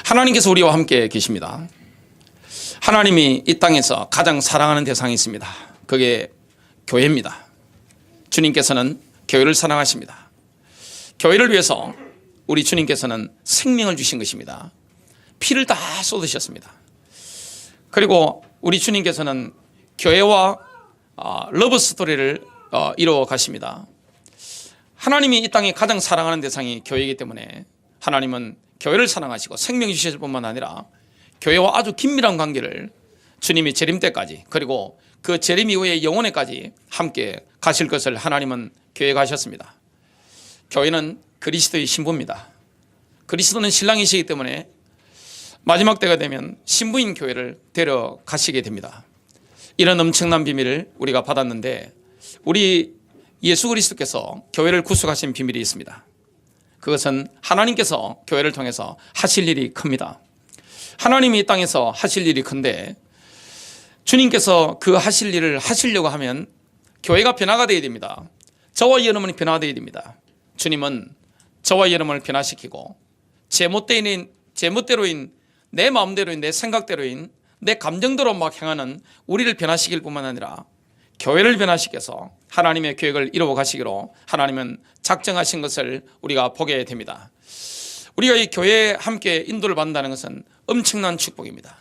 하나님께서 우리와 함께 계십니다. 하나님이 이 땅에서 가장 사랑하는 대상이 있습니다. 그게 교회입니다. 주님께서는 교회를 사랑하십니다. 교회를 위해서 우리 주님께서는 생명을 주신 것입니다. 피를 다 쏟으셨습니다. 그리고 우리 주님께서는 교회와 러브 스토리를 이루어 가십니다. 하나님이 이 땅에 가장 사랑하는 대상이 교회이기 때문에 하나님은 교회를 사랑하시고 생명 주실 뿐만 아니라 교회와 아주 긴밀한 관계를 주님이 재림 때까지, 그리고 그 재림 이후의 영원에까지 함께 가실 것을 하나님은 계획하셨습니다. 교회는 그리스도의 신부입니다. 그리스도는 신랑이시기 때문에 마지막 때가 되면 신부인 교회를 데려가시게 됩니다. 이런 엄청난 비밀을 우리가 받았는데, 우리 예수 그리스도께서 교회를 구속하신 비밀이 있습니다. 그것은 하나님께서 교회를 통해서 하실 일이 큽니다. 하나님이 이 땅에서 하실 일이 큰데, 주님께서 그 하실 일을 하시려고 하면 교회가 변화가 되어야 됩니다. 저와 여러분이 변화되어야 됩니다. 주님은 저와 여러분을 변화시키고 제 멋대로인, 내 마음대로인, 내 생각대로인, 내 감정대로 막 행하는 우리를 변화시킬 뿐만 아니라 교회를 변화시켜서 하나님의 계획을 이루어 가시기로 하나님은 작정하신 것을 우리가 보게 됩니다. 우리가 이 교회에 함께 인도를 받는다는 것은 엄청난 축복입니다.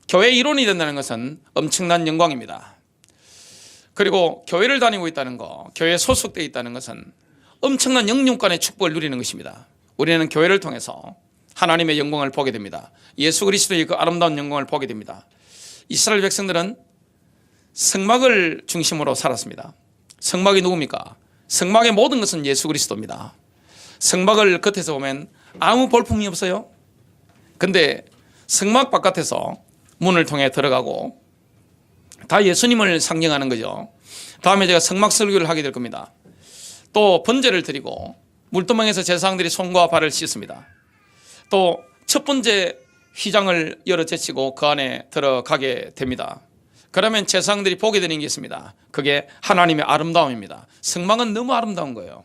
교회 이론이 된다는 것은 엄청난 영광입니다. 그리고 교회를 다니고 있다는 것, 교회에 소속되어 있다는 것은 엄청난 영육간의 축복을 누리는 것입니다. 우리는 교회를 통해서 하나님의 영광을 보게 됩니다. 예수 그리스도의 그 아름다운 영광을 보게 됩니다. 이스라엘 백성들은 성막을 중심으로 살았습니다. 성막이 누굽니까? 성막의 모든 것은 예수 그리스도입니다. 성막을 겉에서 보면 아무 볼품이 없어요. 근데 성막 바깥에서 문을 통해 들어가고 다 예수님을 상징하는 거죠. 다음에 제가 성막 설교를 하게 될 겁니다. 또 번제를 드리고 물두멍에서 제사장들이 손과 발을 씻습니다. 또 첫 번째 휘장을 열어 제치고 그 안에 들어가게 됩니다. 그러면 제사장들이 보게 되는 게 있습니다. 그게 하나님의 아름다움입니다. 성막은 너무 아름다운 거예요.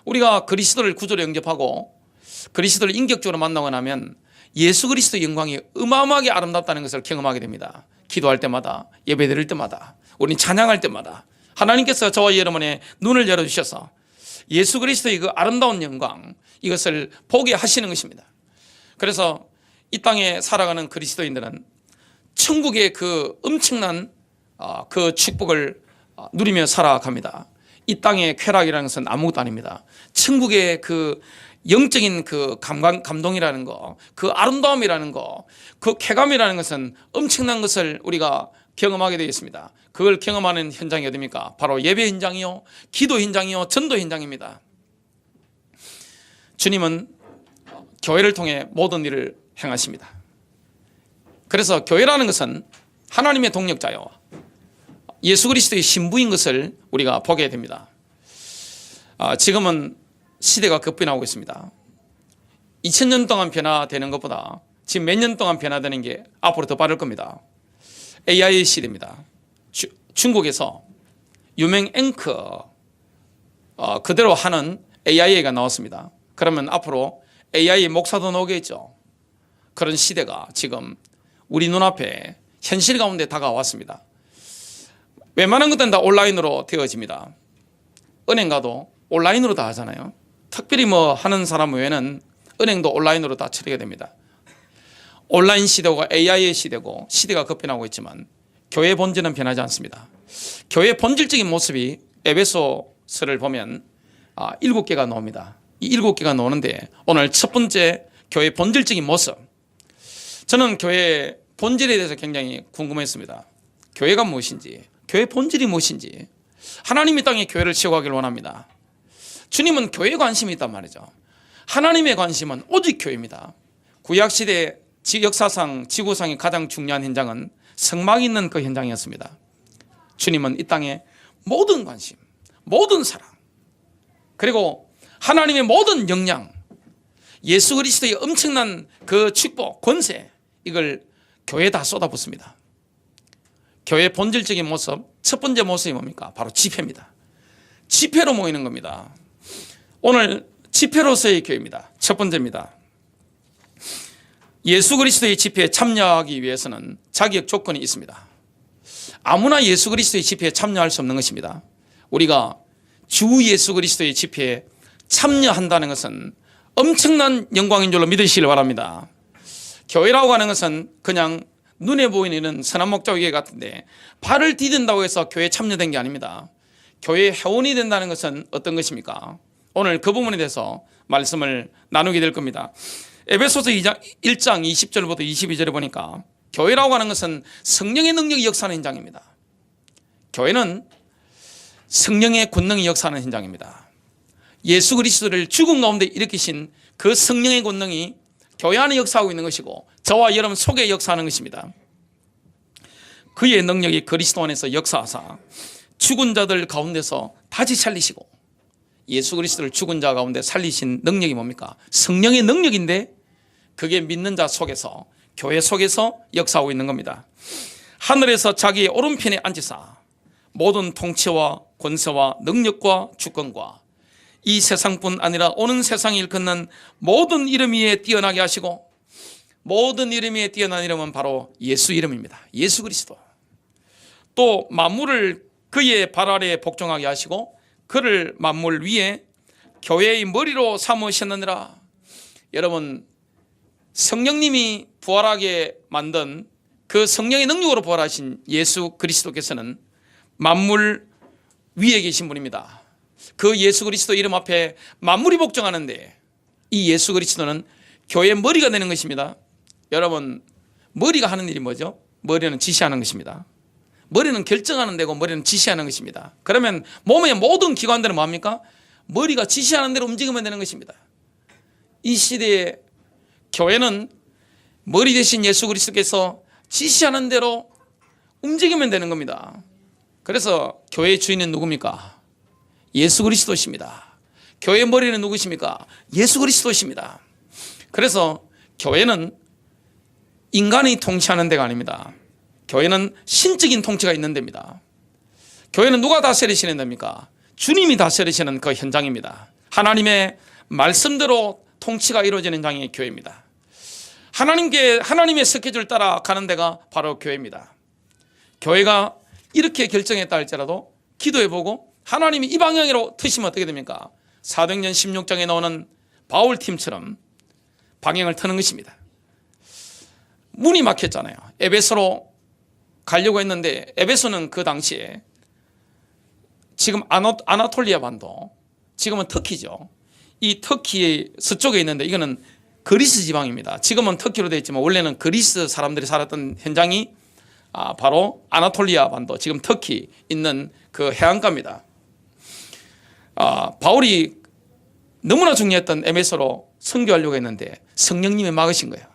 우리가 그리스도를 구주로 영접하고 그리스도를 인격적으로 만나고 나면 예수 그리스도의 영광이 어마어마하게 아름답다는 것을 경험하게 됩니다. 기도할 때마다, 예배 드릴 때마다, 우리는 찬양할 때마다 하나님께서 저와 여러분의 눈을 열어주셔서 예수 그리스도의 그 아름다운 영광, 이것을 보게 하시는 것입니다. 그래서 이 땅에 살아가는 그리스도인들은 천국의 그 엄청난 그 축복을 누리며 살아갑니다. 이 땅의 쾌락이라는 것은 아무것도 아닙니다. 천국의 그 영적인 그 감동이라는 거, 그 아름다움이라는 거, 그 쾌감이라는 것은 엄청난 것을 우리가 경험하게 되어 있습니다. 그걸 경험하는 현장이 어디입니까? 바로 예배 현장이요, 기도 현장이요, 전도 현장입니다. 주님은 교회를 통해 모든 일을 행하십니다. 그래서 교회라는 것은 하나님의 동력자요, 예수 그리스도의 신부인 것을 우리가 보게 됩니다. 지금은 시대가 급변하고 있습니다. 2000년 동안 변화되는 것보다 지금 몇 년 동안 변화되는 게 앞으로 더 빠를 겁니다. AI 시대입니다. 중국에서 유명 앵커 그대로 하는 AI가 나왔습니다. 그러면 앞으로 AI 목사도 나오겠죠. 그런 시대가 지금 우리 눈앞에 현실 가운데 다가왔습니다. 웬만한 것들은 다 온라인으로 되어집니다. 은행 가도 온라인으로 다 하잖아요. 특별히 뭐 하는 사람 외에는 은행도 온라인으로 다 처리가 됩니다. 온라인 시대고 AI의 시대고 시대가 급변하고 있지만 교회의 본질은 변하지 않습니다. 교회의 본질적인 모습이 에베소서를 보면 7개가 나옵니다. 이 7개가 나오는데 오늘 첫 번째 교회의 본질적인 모습, 저는 교회의 본질에 대해서 굉장히 궁금했습니다. 교회가 무엇인지, 교회의 본질이 무엇인지, 하나님이 땅에 교회를 세워가기를 원합니다. 주님은 교회에 관심이 있단 말이죠. 하나님의 관심은 오직 교회입니다. 구약시대 역사상 지구상의 가장 중요한 현장은 성막이 있는 그 현장이었습니다. 주님은 이 땅에 모든 관심, 모든 사랑, 그리고 하나님의 모든 역량, 예수 그리스도의 엄청난 그 축복, 권세, 이걸 교회에 다 쏟아붓습니다. 교회의 본질적인 모습, 첫 번째 모습이 뭡니까? 바로 집회입니다. 집회로 모이는 겁니다. 오늘 집회로서의 교회입니다. 첫 번째입니다. 예수 그리스도의 집회에 참여하기 위해서는 자격 조건이 있습니다. 아무나 예수 그리스도의 집회에 참여할 수 없는 것입니다. 우리가 주 예수 그리스도의 집회에 참여한다는 것은 엄청난 영광인 줄로 믿으시길 바랍니다. 교회라고 하는 것은 그냥 눈에 보이는 선한 목자교회 같은데 발을 디딘다고 해서 교회에 참여된 게 아닙니다. 교회의 회원이 된다는 것은 어떤 것입니까? 오늘 그 부분에 대해서 말씀을 나누게 될 겁니다. 에베소서 1장 20절부터 22절에 보니까 교회라고 하는 것은 성령의 능력이 역사하는 현장입니다. 교회는 성령의 권능이 역사하는 현장입니다. 예수 그리스도를 죽음 가운데 일으키신 그 성령의 권능이 교회 안에 역사하고 있는 것이고 저와 여러분 속에 역사하는 것입니다. 그의 능력이 그리스도 안에서 역사하사 죽은 자들 가운데서 다시 살리시고, 예수 그리스도를 죽은 자 가운데 살리신 능력이 뭡니까? 성령의 능력인데 그게 믿는 자 속에서, 교회 속에서 역사하고 있는 겁니다. 하늘에서 자기의 오른편에 앉으사 모든 통치와 권세와 능력과 주권과 이 세상뿐 아니라 오는 세상을 일컫는 모든 이름 위에 뛰어나게 하시고, 모든 이름 위에 뛰어난 이름은 바로 예수 이름입니다. 예수 그리스도. 또 만물을 그의 발 아래에 복종하게 하시고 그를 만물 위에 교회의 머리로 삼으셨느니라. 여러분, 성령님이 부활하게 만든 그 성령의 능력으로 부활하신 예수 그리스도께서는 만물 위에 계신 분입니다. 그 예수 그리스도 이름 앞에 만물이 복종하는데 이 예수 그리스도는 교회의 머리가 되는 것입니다. 여러분, 머리가 하는 일이 뭐죠? 머리는 지시하는 것입니다. 머리는 결정하는 데고 머리는 지시하는 것입니다. 그러면 몸의 모든 기관들은 뭡니까? 머리가 지시하는 대로 움직이면 되는 것입니다. 이 시대에 교회는 머리 대신 예수 그리스도께서 지시하는 대로 움직이면 되는 겁니다. 그래서 교회의 주인은 누굽니까? 예수 그리스도십니다. 교회의 머리는 누구십니까? 예수 그리스도십니다. 그래서 교회는 인간이 통치하는 데가 아닙니다. 교회는 신적인 통치가 있는 데입니다. 교회는 누가 다스리시는 데입니까? 주님이 다스리시는 그 현장입니다. 하나님의 말씀대로 통치가 이루어지는 현장이 교회입니다. 하나님의 스케줄 따라 가는 데가 바로 교회입니다. 교회가 이렇게 결정했다 할지라도 기도해보고 하나님이 이 방향으로 트시면 어떻게 됩니까? 사도행전 16장에 나오는 바울팀처럼 방향을 트는 것입니다. 문이 막혔잖아요. 에베소로 가려고 했는데 에베소는 그 당시에 지금 아나톨리아 반도, 지금은 터키죠. 이 터키의 서쪽에 있는데 이거는 그리스 지방입니다. 지금은 터키로 되어 있지만 원래는 그리스 사람들이 살았던 현장이 바로 아나톨리아 반도, 지금 터키 있는 그 해안가입니다. 바울이 너무나 중요했던 에베소로 선교하려고 했는데 성령님이 막으신 거예요.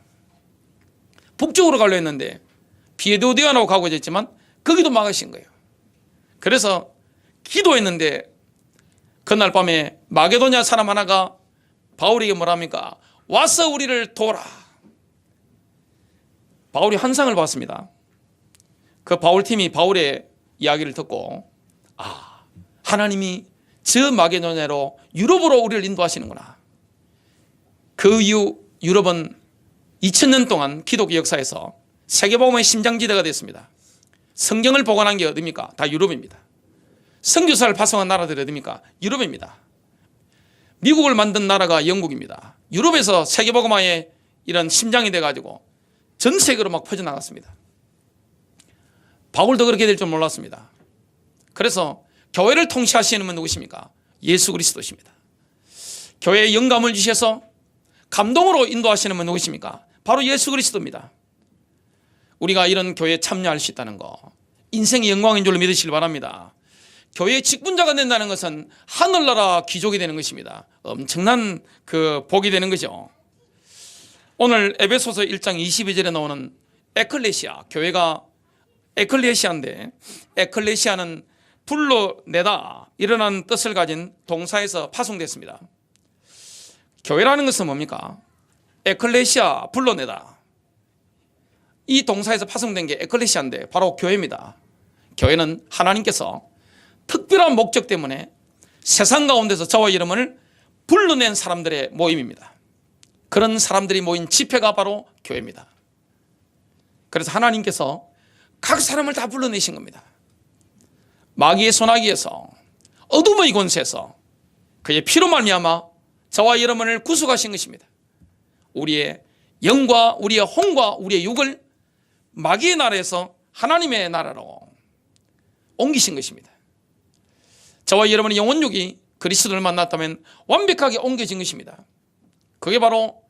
북쪽으로 가려고 했는데 비에도디아라고 가고 있지만 거기도 막으신 거예요. 그래서 기도했는데 그날 밤에 마게도냐 사람 하나가 바울에게 뭐라 합니까? 와서 우리를 도와라. 바울이 환상을 봤습니다. 그 바울팀이 바울의 이야기를 듣고 하나님이 저 마게도냐로 유럽으로 우리를 인도하시는구나. 그 이후 유럽은 2000년 동안 기독교 역사에서 세계복음의 심장지대가 됐습니다. 성경을 보관한 게 어디입니까? 다 유럽입니다. 선교사를 파송한 나라들이 어디입니까? 유럽입니다. 미국을 만든 나라가 영국입니다. 유럽에서 세계복음화의 이런 심장이 돼가지고 전 세계로 막 퍼져나갔습니다. 바울도 그렇게 될 줄 몰랐습니다. 그래서 교회를 통치하시는 분은 누구십니까? 예수 그리스도십니다. 교회에 영감을 주셔서 감동으로 인도하시는 분은 누구십니까? 바로 예수 그리스도입니다. 우리가 이런 교회에 참여할 수 있다는 거, 인생의 영광인 줄로 믿으시길 바랍니다. 교회의 직분자가 된다는 것은 하늘나라 귀족이 되는 것입니다. 엄청난 그 복이 되는 거죠. 오늘 에베소서 1장 22절에 나오는 에클레시아, 교회가 에클레시아인데 에클레시아는 불러내다, 일어나는 뜻을 가진 동사에서 파송됐습니다. 교회라는 것은 뭡니까? 에클레시아, 불러내다. 이 동사에서 파송된 게 에클레시아인데 바로 교회입니다. 교회는 하나님께서 특별한 목적 때문에 세상 가운데서 저와 여러분을 불러낸 사람들의 모임입니다. 그런 사람들이 모인 집회가 바로 교회입니다. 그래서 하나님께서 각 사람을 다 불러내신 겁니다. 마귀의 소나기에서, 어둠의 권세에서 그의 피로 말미암아 저와 여러분을 구속하신 것입니다. 우리의 영과 우리의 혼과 우리의 육을 마귀의 나라에서 하나님의 나라로 옮기신 것입니다. 저와 여러분의 영혼육이 그리스도를 만났다면 완벽하게 옮겨진 것입니다. 그게 바로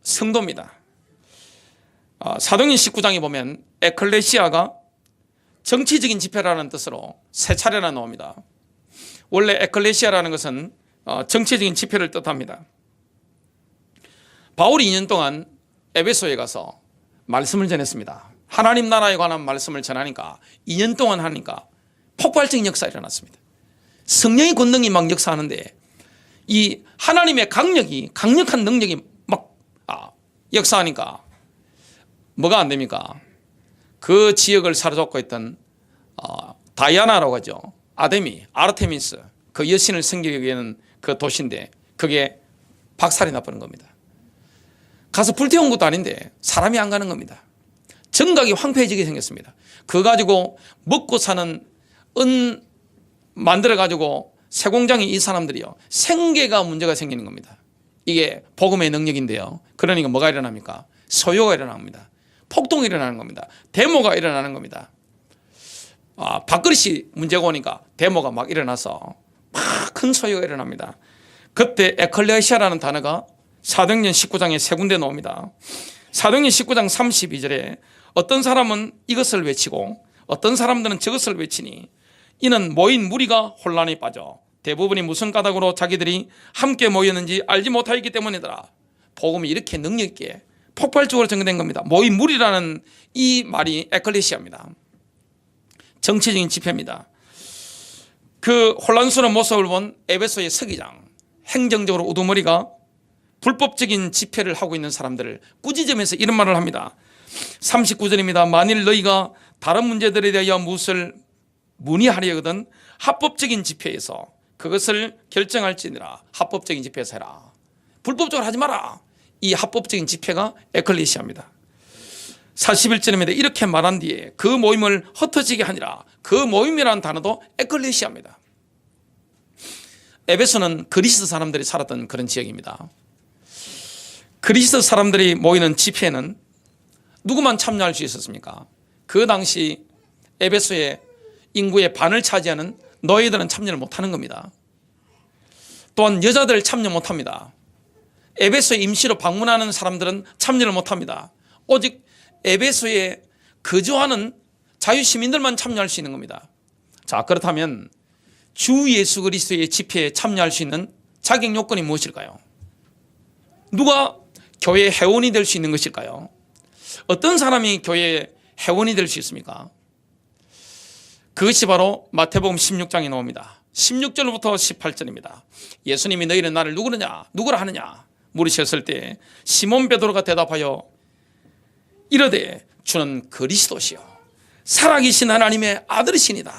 성도입니다. 사도행전 19장에 보면 에클레시아가 정치적인 집회라는 뜻으로 세 차례나 나옵니다. 원래 에클레시아라는 것은 정치적인 집회를 뜻합니다. 바울이 2년 동안 에베소에 가서 말씀을 전했습니다. 하나님 나라에 관한 말씀을 전하니까 2년 동안 하니까 폭발적인 역사가 일어났습니다. 성령의 권능이 막 역사하는데 이 하나님의 강력한 능력이 막 역사하니까 뭐가 안 됩니까? 그 지역을 사로잡고 있던 다이아나라고 하죠. 아르테미스 그 여신을 섬기기 위해는 그 도시인데 그게 박살이 나버린 겁니다. 가서 불태운 것도 아닌데 사람이 안 가는 겁니다. 정각이 황폐해지게 생겼습니다. 그거 가지고 먹고 사는 은 만들어 가지고 새 공장에 이 사람들이요 생계가 문제가 생기는 겁니다. 이게 복음의 능력인데요. 그러니까 뭐가 일어납니까? 소요가 일어납니다. 폭동이 일어나는 겁니다. 데모가 일어나는 겁니다. 밥그릇이 문제가 오니까 데모가 막 일어나서 막 큰 소요가 일어납니다. 그때 에클레시아라는 단어가 사도행전 19장에 세 군데 나옵니다. 사도행전 19장 32절에 어떤 사람은 이것을 외치고 어떤 사람들은 저것을 외치니 이는 모인 무리가 혼란에 빠져 대부분이 무슨 까닭으로 자기들이 함께 모였는지 알지 못하였기 때문이더라. 복음이 이렇게 능력 있게 폭발적으로 전개된 겁니다. 모인 무리라는 이 말이 에클레시아입니다. 정치적인 집회입니다. 그 혼란스러운 모습을 본 에베소의 서기장, 행정적으로 우두머리가 불법적인 집회를 하고 있는 사람들을 꾸짖으면서 이런 말을 합니다. 39절입니다. 만일 너희가 다른 문제들에 대하여 무엇을 문의하려거든 합법적인 집회에서 그것을 결정할지니라. 합법적인 집회에서 해라. 불법적으로 하지 마라. 이 합법적인 집회가 에클레시아입니다. 41절입니다. 이렇게 말한 뒤에 그 모임을 흩어지게 하니라. 그 모임이라는 단어도 에클레시아입니다. 에베소는 그리스 사람들이 살았던 그런 지역입니다. 그리스 사람들이 모이는 집회에는 누구만 참여할 수 있었습니까? 그 당시 에베소의 인구의 반을 차지하는 노예들은 참여를 못하는 겁니다. 또한 여자들 참여 못합니다. 에베소에 임시로 방문하는 사람들은 참여를 못합니다. 오직 에베소에 거주하는 자유시민들만 참여할 수 있는 겁니다. 자, 그렇다면 주 예수 그리스도의 집회에 참여할 수 있는 자격 요건이 무엇일까요? 누가 교회 회원이 될 수 있는 것일까요? 어떤 사람이 교회 회원이 될 수 있습니까? 그것이 바로 마태복음 16장에 나옵니다. 16절부터 18절입니다. 예수님이 너희는 나를 누구라 하느냐 물으셨을 때 시몬 베드로가 대답하여 이르되 주는 그리스도시요 살아계신 하나님의 아들이시니다.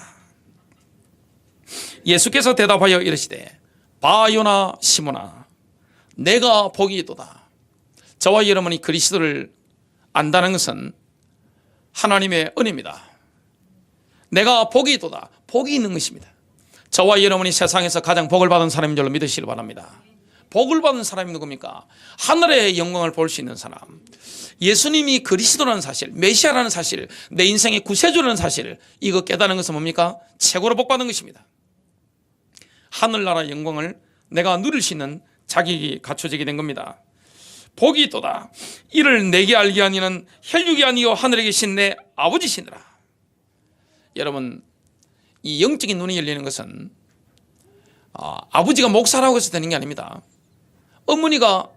예수께서 대답하여 이르시되 바요나 시몬아 내가 복이 있도다. 저와 여러분이 그리스도를 안다는 것은 하나님의 은혜입니다. 내가 복이 있도다. 복이 있는 것입니다. 저와 여러분이 세상에서 가장 복을 받은 사람인 줄로 믿으시길 바랍니다. 복을 받은 사람이 누굽니까? 하늘의 영광을 볼 수 있는 사람. 예수님이 그리스도라는 사실, 메시아라는 사실, 내 인생의 구세주라는 사실, 이거 깨닫는 것은 뭡니까? 최고로 복 받은 것입니다. 하늘나라 영광을 내가 누릴 수 있는 자격이 갖춰지게 된 겁니다. 복이 있도다. 이를 내게 알게 하니는 혈육이 아니요 하늘에 계신 내 아버지시니라. 여러분, 이 영적인 눈이 열리는 것은 아버지가 목사라고 해서 되는 게 아닙니다. 어머니가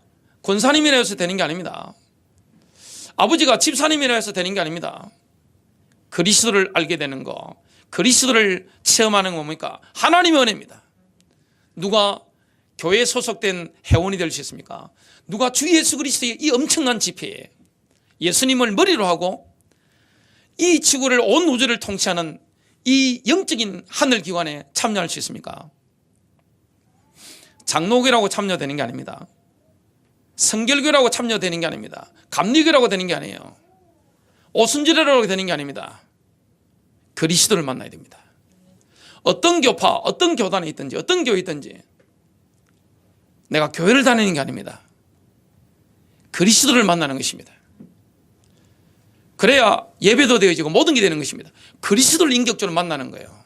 권사님이라 해서 되는 게 아닙니다. 아버지가 집사님이라 해서 되는 게 아닙니다. 그리스도를 알게 되는 거, 그리스도를 체험하는 거 뭡니까? 하나님의 은혜입니다. 누가 교회에 소속된 회원이 될 수 있습니까? 누가 주 예수 그리스도의 이 엄청난 집회에 예수님을 머리로 하고 이 지구를 온 우주를 통치하는 이 영적인 하늘기관에 참여할 수 있습니까? 장로교라고 참여되는 게 아닙니다. 성결교라고 참여되는 게 아닙니다. 감리교라고 되는 게 아니에요. 오순절이라고 되는 게 아닙니다. 그리스도를 만나야 됩니다. 어떤 교파, 어떤 교단에 있든지, 어떤 교회에 있든지 내가 교회를 다니는 게 아닙니다. 그리스도를 만나는 것입니다. 그래야 예배도 되어지고 모든 게 되는 것입니다. 그리스도를 인격적으로 만나는 거예요.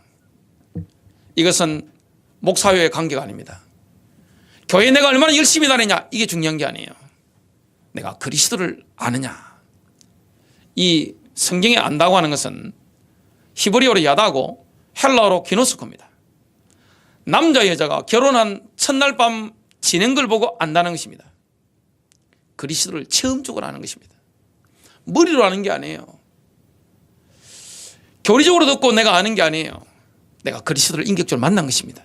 이것은 목사회의 관계가 아닙니다. 교회에 내가 얼마나 열심히 다니냐, 이게 중요한 게 아니에요. 내가 그리스도를 아느냐. 이 성경에 안다고 하는 것은 히브리어로 야다고 헬라어로 기노스코입니다. 남자 여자가 결혼한 첫날 밤 지낸 걸 보고 안다는 것입니다. 그리스도를 체험적으로 아는 것입니다. 머리로 아는 게 아니에요. 교리적으로 듣고 내가 아는 게 아니에요. 내가 그리스도를 인격적으로 만난 것입니다.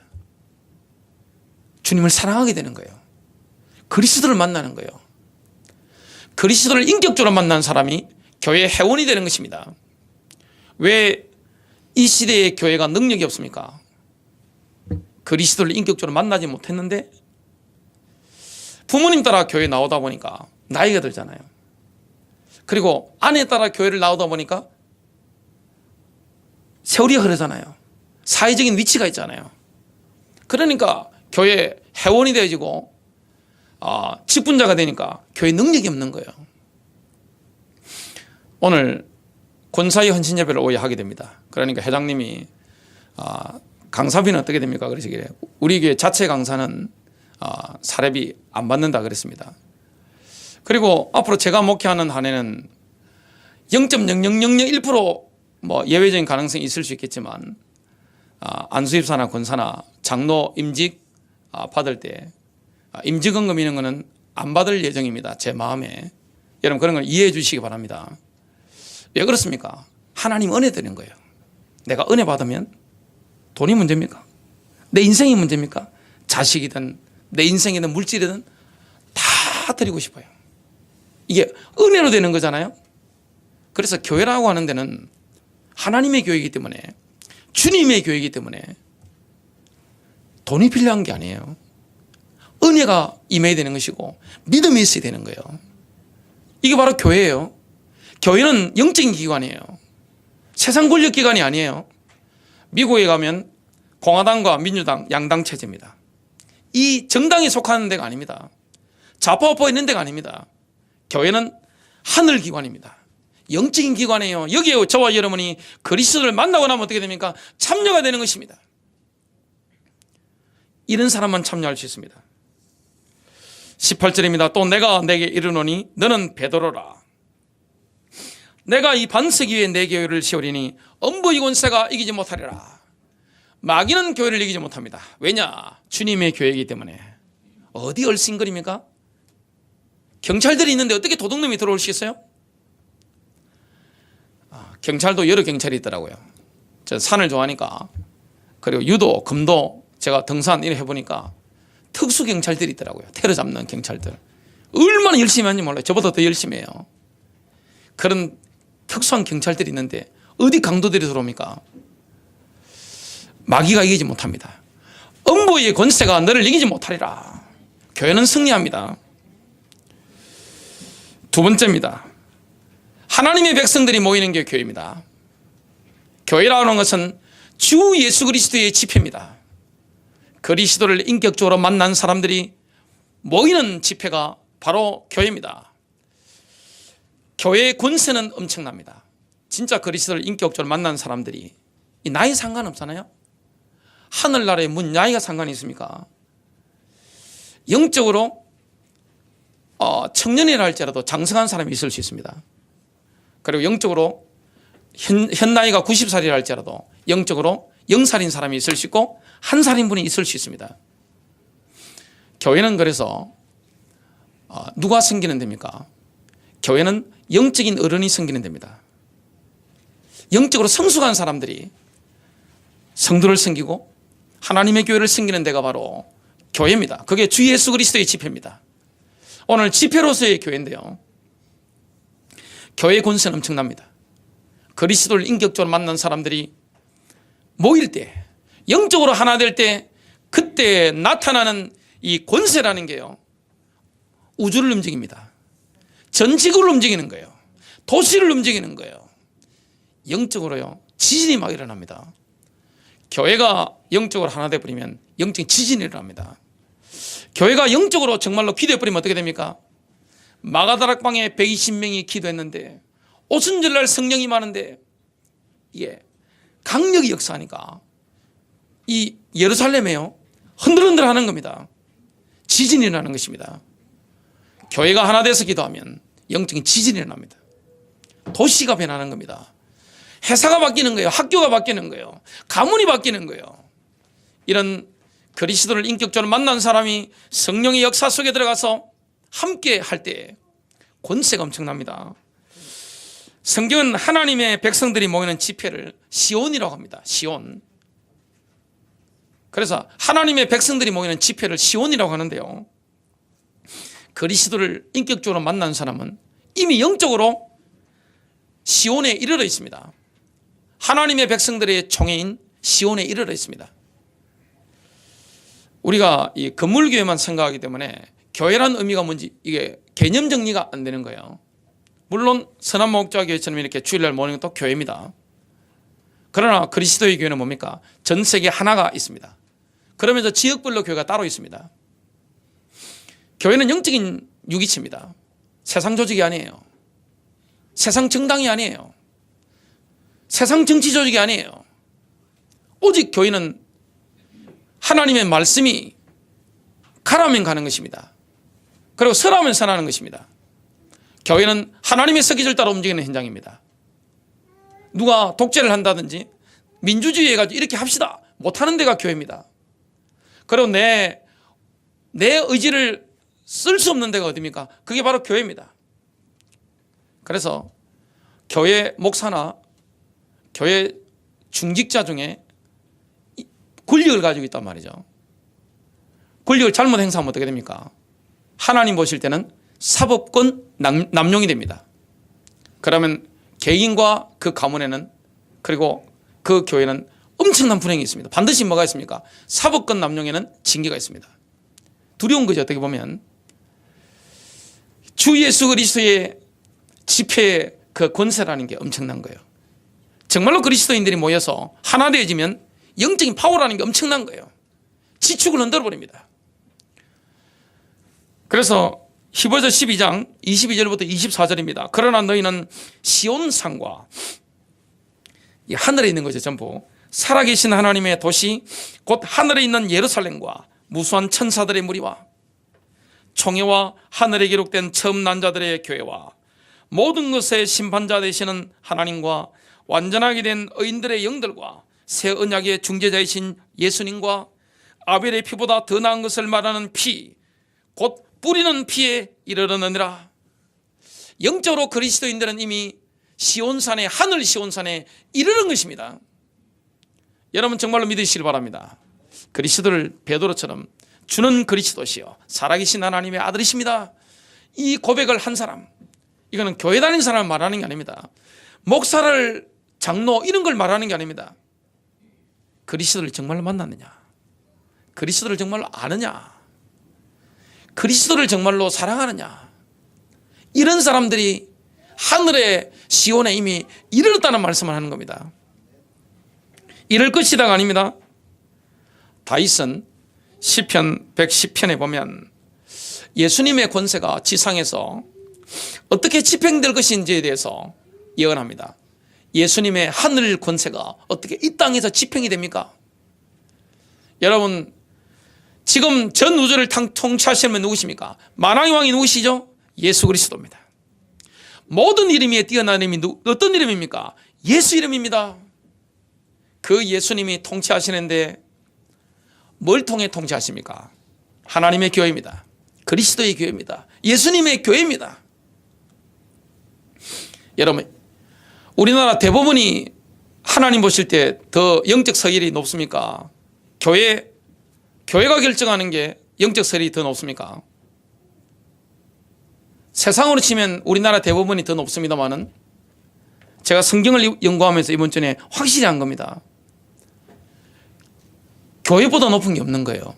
주님을 사랑하게 되는 거예요. 그리스도를 만나는 거예요. 그리스도를 인격적으로 만난 사람이 교회의 회원이 되는 것입니다. 왜 이 시대의 교회가 능력이 없습니까? 그리스도를 인격적으로 만나지 못했는데 부모님 따라 교회 나오다 보니까 나이가 들잖아요. 그리고 아내 따라 교회를 나오다 보니까 세월이 흐르잖아요. 사회적인 위치가 있잖아요. 그러니까 교회 회원이 되어지고 직분자가 되니까 교회 능력이 없는 거예요. 오늘 권사의 헌신 예배를 오해 하게 됩니다. 그러니까 회장님이 강사비는 어떻게 됩니까? 그러시길래 우리 교회 자체 강사는 사례비 안 받는다 그랬습니다. 그리고 앞으로 제가 목회하는 한 해는 0.00001% 뭐 예외적인 가능성이 있을 수 있겠지만 안수입사나 권사나 장로 임직 받을 때 임직원금 이런 거는 안 받을 예정입니다. 제 마음에. 여러분 그런 걸 이해해 주시기 바랍니다. 왜 그렇습니까? 하나님 은혜 드리는 거예요. 내가 은혜 받으면 돈이 문제입니까? 내 인생이 문제입니까? 자식이든 내 인생이든 물질이든 다 드리고 싶어요. 이게 은혜로 되는 거잖아요. 그래서 교회라고 하는 데는 하나님의 교회이기 때문에, 주님의 교회이기 때문에 돈이 필요한 게 아니에요. 은혜가 임해야 되는 것이고 믿음이 있어야 되는 거예요. 이게 바로 교회예요. 교회는 영적인 기관이에요. 세상 권력 기관이 아니에요. 미국에 가면 공화당과 민주당 양당 체제입니다. 이 정당에 속하는 데가 아닙니다. 좌파우파 있는 데가 아닙니다. 교회는 하늘 기관입니다. 영적인 기관이에요. 여기에 저와 여러분이 그리스도를 만나고 나면 어떻게 됩니까? 참여가 되는 것입니다. 이런 사람만 참여할 수 있습니다. 18절입니다. 또 내가 내게 이르노니 너는 베드로라. 내가 이 반석 위에 내 교회를 세우리니 엄부의 권세가 이기지 못하리라. 마귀는 교회를 이기지 못합니다. 왜냐? 주님의 교회이기 때문에. 어디 얼씬거립니까? 경찰들이 있는데 어떻게 도둑놈이 들어올 수 있어요? 경찰도 여러 경찰이 있더라고요. 저 산을 좋아하니까. 그리고 유도, 금도 제가 등산 이렇게 해보니까 특수 경찰들이 있더라고요. 테러 잡는 경찰들. 얼마나 열심히 하는지 몰라요. 저보다 더 열심히 해요. 그런 특수한 경찰들이 있는데 어디 강도들이 들어옵니까? 마귀가 이기지 못합니다. 음부의 권세가 너를 이기지 못하리라. 교회는 승리합니다. 두 번째입니다. 하나님의 백성들이 모이는 게 교회입니다. 교회라는 것은 주 예수 그리스도의 집회입니다. 그리스도를 인격적으로 만난 사람들이 모이는 집회가 바로 교회입니다. 교회의 권세는 엄청납니다. 진짜 그리스도를 인격적으로 만난 사람들이 이 나이 상관없잖아요. 하늘나라의 문 나이가 상관이 있습니까? 영적으로 청년이라 할지라도 장성한 사람이 있을 수 있습니다. 그리고 영적으로 현 나이가 90살이라 할지라도 영적으로 0살인 사람이 있을 수 있고 1살인 분이 있을 수 있습니다. 교회는 그래서 누가 섬기는 데입니까? 교회는 영적인 어른이 섬기는 데입니다. 영적으로 성숙한 사람들이 성도를 섬기고 하나님의 교회를 섬기는 데가 바로 교회입니다. 그게 주 예수 그리스도의 집회입니다. 오늘 집회로서의 교회인데요. 교회의 권세는 엄청납니다. 그리스도를 인격적으로 만난 사람들이 모일 때, 영적으로 하나 될 때, 그때 나타나는 이 권세라는 게요, 우주를 움직입니다. 전 지구를 움직이는 거예요. 도시를 움직이는 거예요. 영적으로요, 지진이 막 일어납니다. 교회가 영적으로 하나 되어버리면 영적인 지진이 일어납니다. 교회가 영적으로 정말로 기도해버리면 어떻게 됩니까? 마가다락방에 120명이 기도했는데 오순절날 성령이 많은데 이게 강력이 역사하니까 이 예루살렘에요 흔들흔들 하는 겁니다. 지진이 일어나는 것입니다. 교회가 하나 돼서 기도하면 영적인 지진이 일어납니다. 도시가 변하는 겁니다. 회사가 바뀌는 거예요. 학교가 바뀌는 거예요. 가문이 바뀌는 거예요. 이런 그리스도를 인격적으로 만난 사람이 성령의 역사 속에 들어가서 함께 할 때 권세가 엄청납니다. 성경은 하나님의 백성들이 모이는 집회를 시온이라고 합니다. 시온. 그래서 하나님의 백성들이 모이는 집회를 시온이라고 하는데요, 그리스도를 인격적으로 만난 사람은 이미 영적으로 시온에 이르러 있습니다. 하나님의 백성들의 총회인 시온에 이르러 있습니다. 우리가 이 건물교회만 생각하기 때문에 교회란 의미가 뭔지 이게 개념 정리가 안 되는 거예요. 물론 선한목자교회처럼 이렇게 주일날 모이는 것도 교회입니다. 그러나 그리스도의 교회는 뭡니까? 전 세계 하나가 있습니다. 그러면서 지역별로 교회가 따로 있습니다. 교회는 영적인 유기체입니다. 세상 조직이 아니에요. 세상 정당이 아니에요. 세상 정치 조직이 아니에요. 오직 교회는 하나님의 말씀이 가라면 가는 것입니다. 그리고 서라면 선하는 것입니다. 교회는 하나님의 서기를 따라 움직이는 현장입니다. 누가 독재를 한다든지 민주주의 해가지고 이렇게 합시다 못하는 데가 교회입니다. 그리고 내 의지를 쓸 수 없는 데가 어디입니까? 그게 바로 교회입니다. 그래서 교회 목사나 교회 중직자 중에 권력을 가지고 있단 말이죠. 권력을 잘못 행사하면 어떻게 됩니까? 하나님 보실 때는 사법권 남용이 됩니다. 그러면 개인과 그 가문에는, 그리고 그 교회는 엄청난 불행이 있습니다. 반드시 뭐가 있습니까? 사법권 남용에는 징계가 있습니다. 두려운 거죠. 어떻게 보면 주 예수 그리스도의 집회의 그 권세라는 게 엄청난 거예요. 정말로 그리스도인들이 모여서 하나 되어지면 영적인 파워라는 게 엄청난 거예요. 지축을 흔들어 버립니다. 그래서 히브리서 12장 22절부터 24절입니다. 그러나 너희는 시온산과 이 하늘에 있는 거죠. 전부 살아계신 하나님의 도시 곧 하늘에 있는 예루살렘과 무수한 천사들의 무리와 총회와 하늘에 기록된 처음 난 자들의 교회와 모든 것의 심판자 되시는 하나님과 완전하게 된 의인들의 영들과 새 언약의 중재자이신 예수님과 아벨의 피보다 더 나은 것을 말하는 피, 곧 뿌리는 피에 이르러느니라. 영적으로 그리스도인들은 이미 시온산에, 하늘 시온산에 이르는 것입니다. 여러분 정말로 믿으시길 바랍니다. 그리스도를 베드로처럼 주는 그리스도시요 살아계신 하나님의 아들이십니다. 이 고백을 한 사람, 이거는 교회 다니는 사람을 말하는 게 아닙니다. 목사를, 장로 이런 걸 말하는 게 아닙니다. 그리스도를 정말로 만났느냐, 그리스도를 정말로 아느냐, 그리스도를 정말로 사랑하느냐, 이런 사람들이 하늘의 시온에 이미 이르렀다는 말씀을 하는 겁니다. 이럴 것이다가 아닙니다. 다윗은 시편 110편에 보면 예수님의 권세가 지상에서 어떻게 집행될 것인지에 대해서 예언합니다. 예수님의 하늘 권세가 어떻게 이 땅에서 집행이 됩니까? 여러분 지금 전 우주를 통치하시는 분 누구십니까? 만왕의 왕이 누구시죠? 예수 그리스도입니다. 모든 이름 위에 뛰어난 이름이 어떤 이름입니까? 예수 이름입니다. 그 예수님이 통치하시는데 뭘 통해 통치하십니까? 하나님의 교회입니다. 그리스도의 교회입니다. 예수님의 교회입니다. 여러분 우리나라 대법원이 하나님 보실 때 더 영적 서열이 높습니까? 교회가 결정하는 게 영적 서열이 더 높습니까? 세상으로 치면 우리나라 대법원이 더 높습니다만은 제가 성경을 연구하면서 이번 주에 확실히 한 겁니다. 교회보다 높은 게 없는 거예요.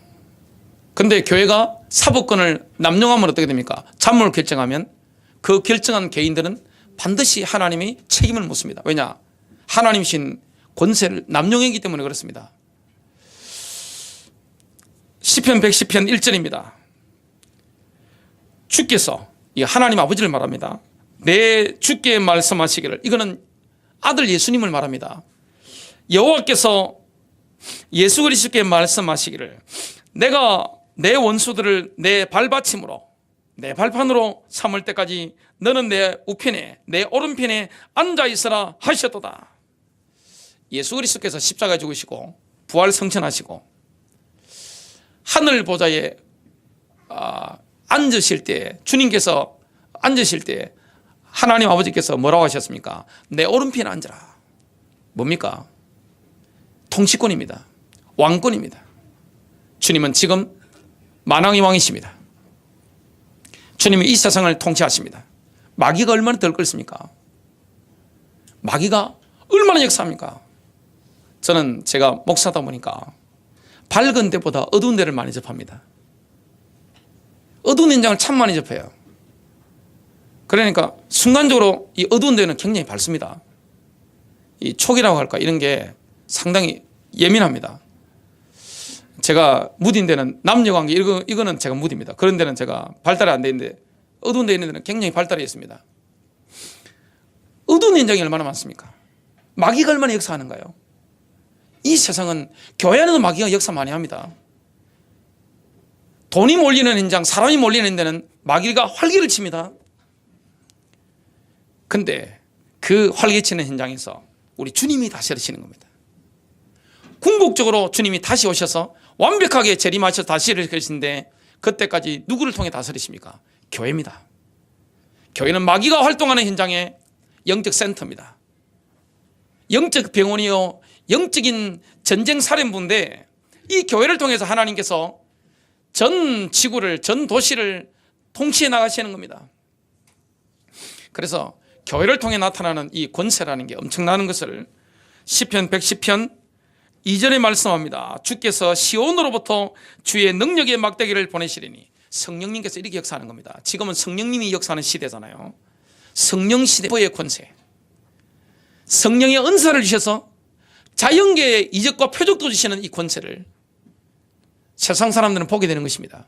근데 교회가 사법권을 남용하면 어떻게 됩니까? 잡음을 결정하면 그 결정한 개인들은 반드시 하나님이 책임을 묻습니다. 왜냐? 하나님이신 권세를 남용했기 때문에 그렇습니다. 시편 110편 1절입니다. 주께서, 이 하나님 아버지를 말합니다. 내 주께 말씀하시기를, 이거는 아들 예수님을 말합니다. 여호와께서 예수 그리스도께 말씀하시기를, 내가 내 원수들을 내 발받침으로, 내 발판으로 삼을 때까지 너는 내 우편에 내 오른편에 앉아 있으라 하셨도다. 예수 그리스도께서 십자가에 죽으시고 부활 성천하시고 하늘 보좌에 앉으실 때, 주님께서 앉으실 때 하나님 아버지께서 뭐라고 하셨습니까? 내 오른편에 앉으라. 뭡니까? 통치권입니다. 왕권입니다. 주님은 지금 만왕의 왕이십니다. 주님이 이 세상을 통치하십니다. 마귀가 얼마나 덜 끓습니까? 마귀가 얼마나 역사합니까? 저는 제가 목사다 보니까 밝은 데보다 어두운 데를 많이 접합니다. 어두운 현장을 참 많이 접해요. 그러니까 순간적으로 이 어두운 데는 굉장히 밝습니다. 이 촉이라고 할까, 이런 게 상당히 예민합니다. 제가 무딘 데는 남녀관계, 이거는 제가 무디입니다. 그런 데는 제가 발달이 안 돼 있는데, 어두운 데 있는 데는 굉장히 발달이 있습니다. 어두운 현장이 얼마나 많습니까? 마귀가 얼마나 역사하는가요? 이 세상은, 교회 안에도 마귀가 역사 많이 합니다. 돈이 몰리는 현장, 사람이 몰리는 데는 마귀가 활기를 칩니다. 근데 그 활기치는 현장에서 우리 주님이 다스리시는 겁니다. 궁극적으로 주님이 다시 오셔서 완벽하게 재림하셔서 다스릴 것인데, 그때까지 누구를 통해 다스리십니까? 교회입니다. 교회는 마귀가 활동하는 현장의 영적 센터입니다. 영적 병원이요, 영적인 전쟁 사령부인데, 이 교회를 통해서 하나님께서 전 지구를, 전 도시를 통치해 나가시는 겁니다. 그래서 교회를 통해 나타나는 이 권세라는 게 엄청나는 것을 시편 110편 2절에 말씀합니다. 주께서 시온으로부터 주의 능력의 막대기를 보내시리니, 성령님께서 이렇게 역사하는 겁니다. 지금은 성령님이 역사하는 시대잖아요. 성령 시대의 권세, 성령의 은사를 주셔서 자연계의 이적과 표적도 주시는 이 권세를 세상 사람들은 보게 되는 것입니다.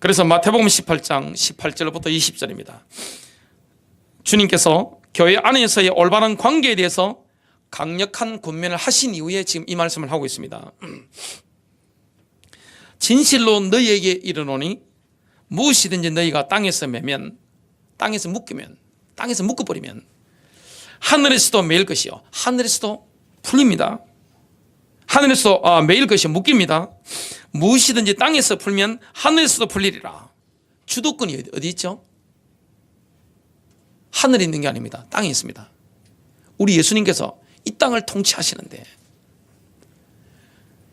그래서 마태복음 18장 18절부터 20절입니다. 주님께서 교회 안에서의 올바른 관계에 대해서 강력한 권면을 하신 이후에 지금 이 말씀을 하고 있습니다. 진실로 너희에게 이르노니, 무엇이든지 너희가 땅에서 매면, 땅에서 묶으면, 땅에서 묶어버리면 하늘에서도 매일 것이요, 하늘에서도 풀립니다. 하늘에서도 매일 것이 묶입니다. 무엇이든지 땅에서 풀면 하늘에서도 풀리리라. 주도권이 어디 있죠? 하늘에 있는 게 아닙니다. 땅에 있습니다. 우리 예수님께서 이 땅을 통치하시는데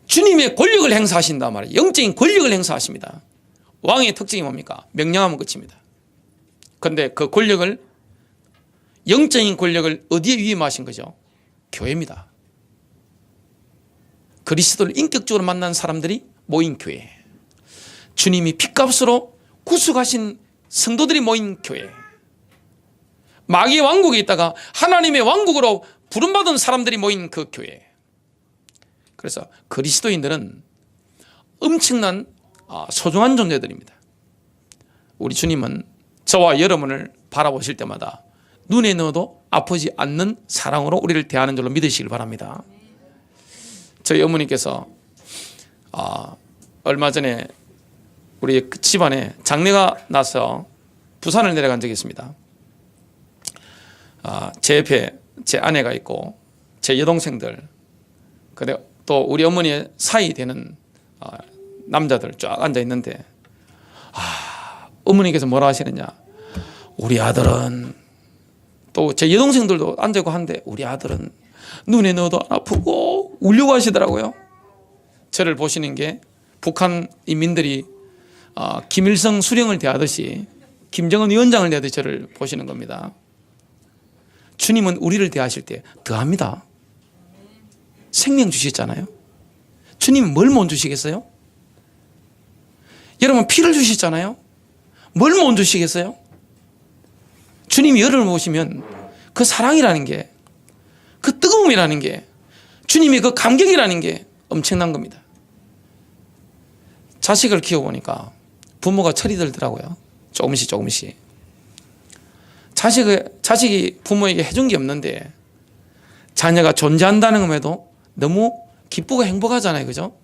주님의 권력을 행사하신단 말이에요. 영적인 권력을 행사하십니다. 왕의 특징이 뭡니까? 명령하면 끝입니다. 그런데 그 권력을, 영적인 권력을 어디에 위임하신 거죠? 교회입니다. 그리스도를 인격적으로 만난 사람들이 모인 교회, 주님이 핏값으로 구속하신 성도들이 모인 교회, 마귀의 왕국에 있다가 하나님의 왕국으로 부름받은 사람들이 모인 그 교회. 그래서 그리스도인들은 엄청난 소중한 존재들입니다. 우리 주님은 저와 여러분을 바라보실 때마다 눈에 넣어도 아프지 않는 사랑으로 우리를 대하는 줄로 믿으시길 바랍니다. 저희 어머니께서 얼마 전에 우리 집안에 장례가 나서 부산을 내려간 적이 있습니다. 제 옆에 제 아내가 있고 제 여동생들, 그래 또 우리 어머니의 사이 되는 남자들 쫙 앉아 있는데, 어머니께서 뭐라 하시느냐, 우리 아들은, 또 제 여동생들도 앉아있고 한데, 우리 아들은 눈에 넣어도 안 아프고 울려고 하시더라고요. 저를 보시는 게 북한 인민들이 김일성 수령을 대하듯이, 김정은 위원장을 대하듯이 저를 보시는 겁니다. 주님은 우리를 대하실 때 더합니다. 생명 주셨잖아요. 주님은 뭘 못 주시겠어요? 여러분 피를 주시잖아요. 뭘 못 주시겠어요? 주님이 열을 보시면 그 사랑이라는 게, 그 뜨거움이라는 게, 주님의 그 감격이라는 게 엄청난 겁니다. 자식을 키워보니까 부모가 철이 들더라고요. 조금씩. 자식이 부모에게 해준 게 없는데 자녀가 존재한다는 것에도 너무 기쁘고 행복하잖아요. 그죠?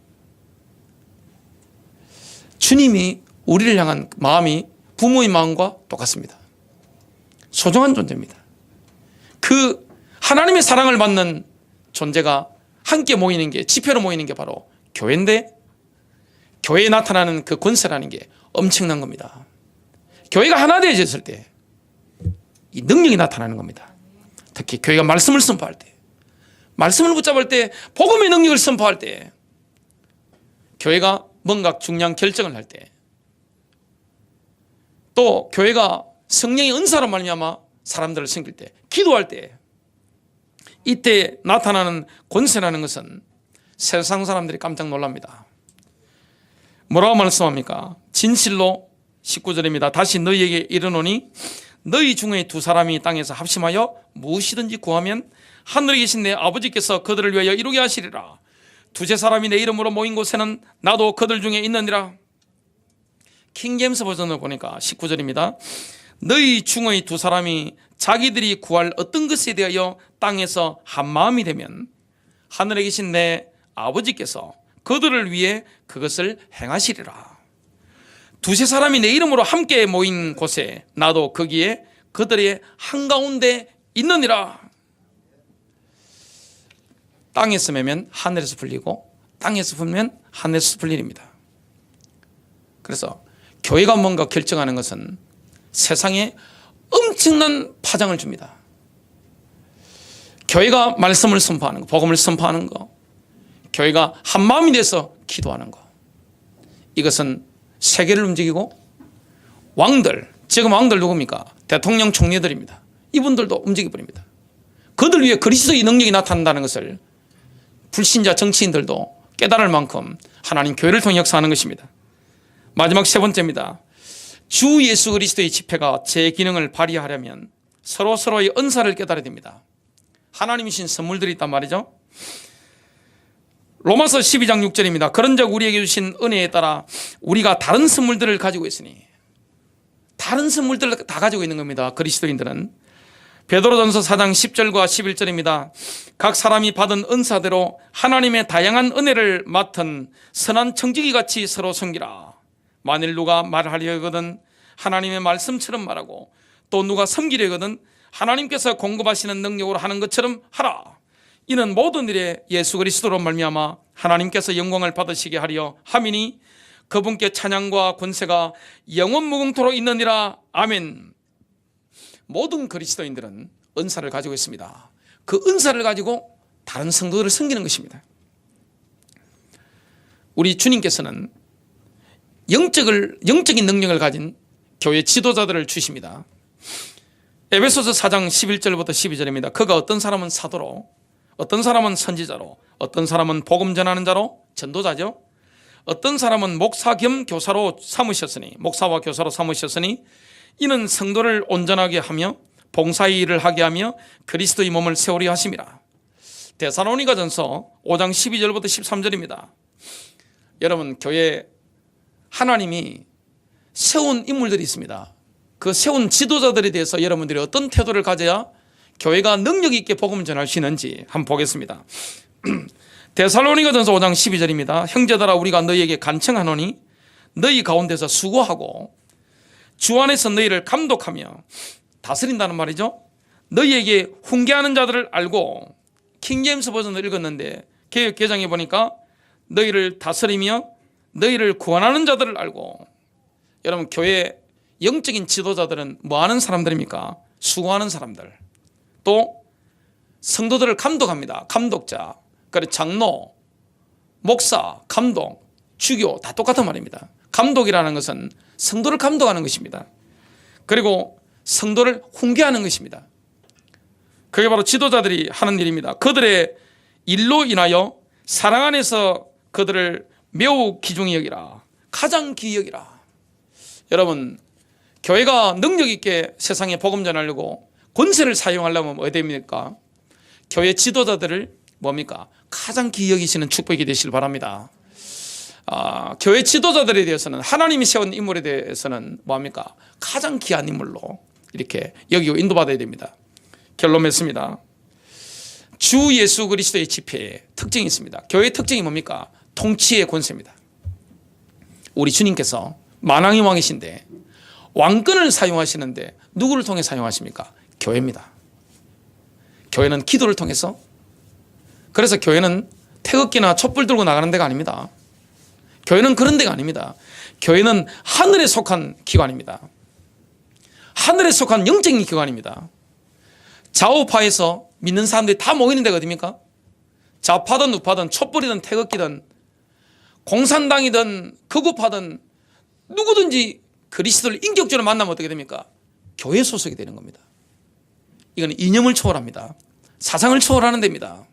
주님이 우리를 향한 마음이 부모의 마음과 똑같습니다. 소중한 존재입니다. 그 하나님의 사랑을 받는 존재가 함께 모이는 게, 지표로 모이는 게 바로 교회인데, 교회에 나타나는 그 권세라는 게 엄청난 겁니다. 교회가 하나 되어졌을 때 이 능력이 나타나는 겁니다. 특히 교회가 말씀을 선포할 때, 말씀을 붙잡을 때, 복음의 능력을 선포할 때, 교회가 뭔가 중요한 결정을 할 때, 또 교회가 성령의 은사로 말미암아 사람들을 섬길 때, 기도할 때, 이때 나타나는 권세라는 것은 세상 사람들이 깜짝 놀랍니다. 뭐라고 말씀합니까? 진실로 19절입니다. 다시 너희에게 이르노니 너희 중에 두 사람이 땅에서 합심하여 무엇이든지 구하면 하늘에 계신 내 아버지께서 그들을 위하여 이루게 하시리라. 두세 사람이 내 이름으로 모인 곳에는 나도 그들 중에 있느니라. 킹제임스 버전을 보니까 19절입니다. 너희 중의 두 사람이 자기들이 구할 어떤 것에 대하여 땅에서 한 마음이 되면 하늘에 계신 내 아버지께서 그들을 위해 그것을 행하시리라. 두세 사람이 내 이름으로 함께 모인 곳에 나도 거기에 그들의 한가운데 있느니라. 땅에서 매면 하늘에서 풀리고 땅에서 풀면 하늘에서 풀리입니다. 그래서 교회가 뭔가 결정하는 것은 세상에 엄청난 파장을 줍니다. 교회가 말씀을 선포하는 거, 복음을 선포하는 거, 교회가 한 마음이 돼서 기도하는 거, 이것은 세계를 움직이고 왕들, 지금 왕들 누굽니까? 대통령 총리들입니다. 이분들도 움직여버립니다. 그들 위해 그리스도의 능력이 나타난다는 것을 불신자 정치인들도 깨달을 만큼 하나님 교회를 통해 역사하는 것입니다. 마지막 세 번째입니다. 주 예수 그리스도의 집회가 제 기능을 발휘하려면 서로서로의 은사를 깨달아야 됩니다. 하나님이 주신 선물들이 있단 말이죠. 로마서 12장 6절입니다. 그런즉 우리에게 주신 은혜에 따라 우리가 다른 선물들을 가지고 있으니, 다른 선물들을 다 가지고 있는 겁니다. 그리스도인들은. 베드로전서 4장 10절과 11절입니다. 각 사람이 받은 은사대로 하나님의 다양한 은혜를 맡은 선한 청지기 같이 서로 섬기라. 만일 누가 말하려거든 하나님의 말씀처럼 말하고, 또 누가 섬기려거든 하나님께서 공급하시는 능력으로 하는 것처럼 하라. 이는 모든 일에 예수 그리스도로 말미암아 하나님께서 영광을 받으시게 하려 함이니 그분께 찬양과 권세가 영원 무궁토록 있느니라. 아멘. 모든 그리스도인들은 은사를 가지고 있습니다. 그 은사를 가지고 다른 성도들을 섬기는 것입니다. 우리 주님께서는 영적인 능력을 가진 교회 지도자들을 주십니다. 에베소서 4장 11절부터 12절입니다. 그가 어떤 사람은 사도로, 어떤 사람은 선지자로, 어떤 사람은 복음 전하는 자로, 전도자죠. 어떤 사람은 목사 겸 교사로 삼으셨으니, 목사와 교사로 삼으셨으니 이는 성도를 온전하게 하며 봉사의 일을 하게 하며 그리스도의 몸을 세우려 하심이라. 데살로니가전서 5장 12절부터 13절입니다. 여러분, 교회 하나님이 세운 인물들이 있습니다. 그 세운 지도자들에 대해서 여러분들이 어떤 태도를 가져야 교회가 능력 있게 복음을 전할 수 있는지 한번 보겠습니다. 데살로니가전서 5장 12절입니다. 형제들아, 우리가 너희에게 간청하노니 너희 가운데서 수고하고 주 안에서 너희를 감독하며 다스린다는 말이죠. 너희에게 훈계하는 자들을 알고, 킹제임스 버전을 읽었는데 개역 개정해 보니까 너희를 다스리며 너희를 구원하는 자들을 알고. 여러분, 교회 영적인 지도자들은 뭐 하는 사람들입니까? 수고하는 사람들. 또 성도들을 감독합니다. 감독자. 그리고 장로, 목사, 감독, 주교 다 똑같은 말입니다. 감독이라는 것은 성도를 감독하는 것입니다. 그리고 성도를 훈계하는 것입니다. 그게 바로 지도자들이 하는 일입니다. 그들의 일로 인하여 사랑 안에서 그들을 매우 귀중히 여기라. 가장 귀히 여기라. 여러분, 교회가 능력 있게 세상에 복음 전하려고 권세를 사용하려면 어디 됩니까? 교회 지도자들을 뭡니까? 가장 귀히 여기시는 축복이 되시길 바랍니다. 교회 지도자들에 대해서는, 하나님이 세운 인물에 대해서는 뭡니까? 가장 귀한 인물로 이렇게 여기고 인도받아야 됩니다. 결론 맺습니다. 주 예수 그리스도의 집회에 특징이 있습니다. 교회의 특징이 뭡니까? 통치의 권세입니다. 우리 주님께서 만왕의 왕이신데 왕권을 사용하시는데 누구를 통해 사용하십니까? 교회입니다. 교회는 기도를 통해서, 그래서 교회는 태극기나 촛불 들고 나가는 데가 아닙니다. 교회는 그런 데가 아닙니다. 교회는 하늘에 속한 기관입니다. 하늘에 속한 영적인 기관입니다. 좌우파에서 믿는 사람들이 다 모이는 데가 어디입니까? 좌파든 우파든 촛불이든 태극기든 공산당이든 극우파든 누구든지 그리스도를 인격적으로 만나면 어떻게 됩니까? 교회 소속이 되는 겁니다. 이건 이념을 초월합니다. 사상을 초월하는 데입니다.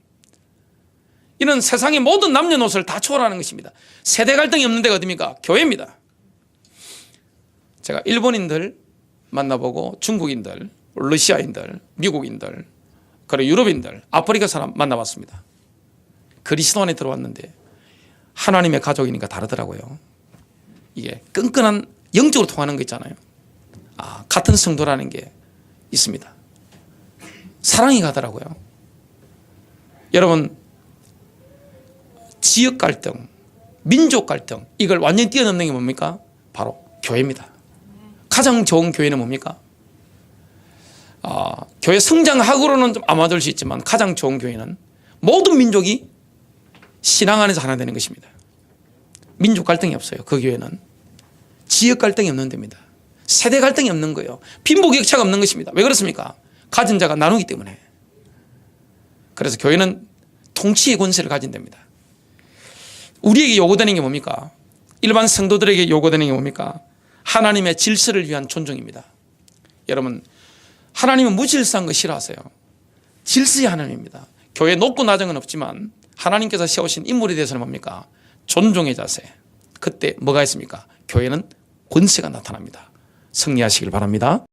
이는 세상의 모든 남녀노소를 다 초월하는 것입니다. 세대 갈등이 없는 데가 어디입니까? 교회입니다. 제가 일본인들 만나보고 중국인들, 러시아인들, 미국인들, 그리고 유럽인들, 아프리카 사람 만나봤습니다. 그리스도 안에 들어왔는데 하나님의 가족이니까 다르더라고요. 이게 끈끈한 영적으로 통하는 거 있잖아요. 같은 성도라는 게 있습니다. 사랑이 가더라고요. 여러분, 지역 갈등, 민족 갈등, 이걸 완전히 뛰어넘는 게 뭡니까? 바로 교회입니다. 가장 좋은 교회는 뭡니까? 교회 성장학으로는 좀 아마도 수 있지만 가장 좋은 교회는 모든 민족이 신앙 안에서 하나 되는 것입니다. 민족 갈등이 없어요. 그 교회는 지역 갈등이 없는 데입니다. 세대 갈등이 없는 거예요. 빈부격차가 없는 것입니다. 왜 그렇습니까? 가진 자가 나누기 때문에. 그래서 교회는 통치의 권세를 가진 데입니다. 우리에게 요구되는 게 뭡니까? 일반 성도들에게 요구되는 게 뭡니까? 하나님의 질서를 위한 존중입니다. 여러분, 하나님은 무질서한 거 싫어하세요. 질서의 하나님입니다. 교회 높고 낮은 건 없지만 하나님께서 세우신 인물에 대해서는 뭡니까? 존중의 자세. 그때 뭐가 있습니까? 교회는 권세가 나타납니다. 승리하시길 바랍니다.